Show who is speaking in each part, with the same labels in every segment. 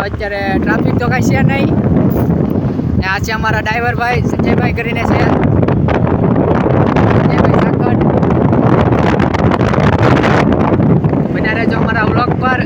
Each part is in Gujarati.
Speaker 1: મિત્રો અત્યારે ટ્રાફિક તો કાંઈ છે નહીં. આ છે અમારા ડ્રાઈવર ભાઈ સંજયભાઈ કરીને છે. સંજયભાઈ સાકર બન્યા રહેજો અમારા વ્લોગ પર.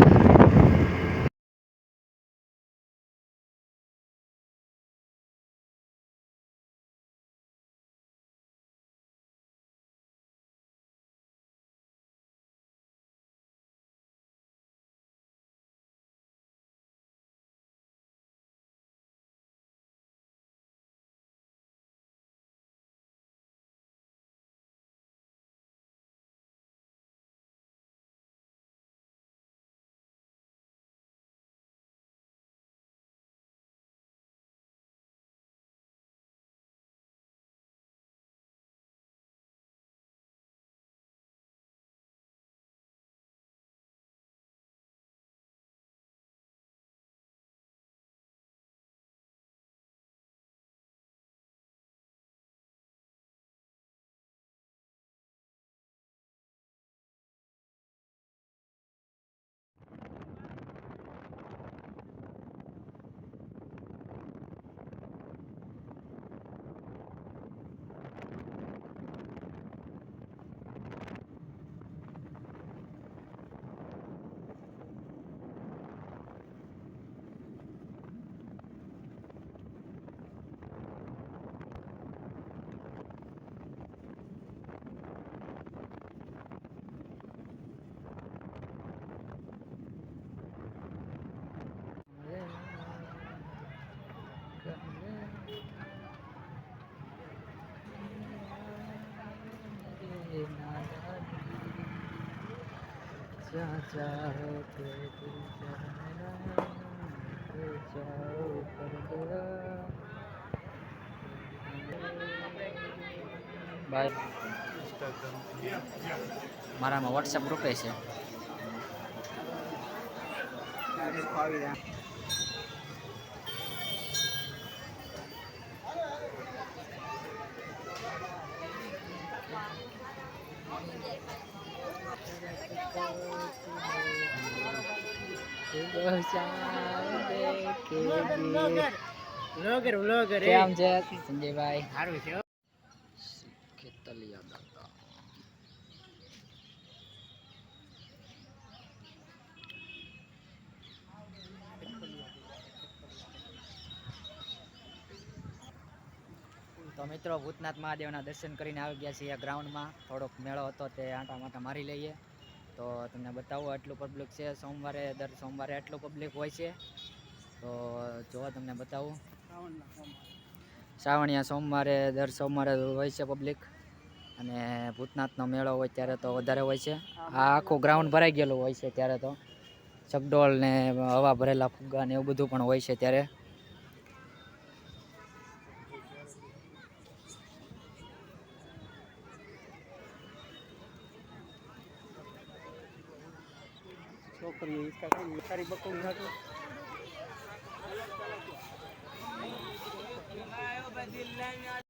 Speaker 1: મારામાં વોટ્સએપ ગ્રુપે છે. કેમ છે સંજયભાઈ? સારું છે. ખેતલિયા દાદા તો મિત્રો ભૂતનાથ મહાદેવના દર્શન કરીને આવી ગયા છીએ ગ્રાઉન્ડમાં. થોડોક મેળો હતો તે આંટા માટા મારી લઈએ તો તમને બતાવું આટલું પબ્લિક છે. દર સોમવારે આટલું પબ્લિક હોય છે. તો જો તમને બતાવું, શ્રાવણિયા સોમવારે દર સોમવારે હોય છે પબ્લિક, અને ભૂતનાથનો મેળો હોય ત્યારે તો વધારે હોય છે. આ આખું ગ્રાઉન્ડ ભરાઈ ગયેલું હોય છે ત્યારે તો. ચકડોળ ને હવા ભરેલા ફુગ્ગા ને એવું બધું પણ હોય છે ત્યારે. છોકરી इसका सारी बकरी है तो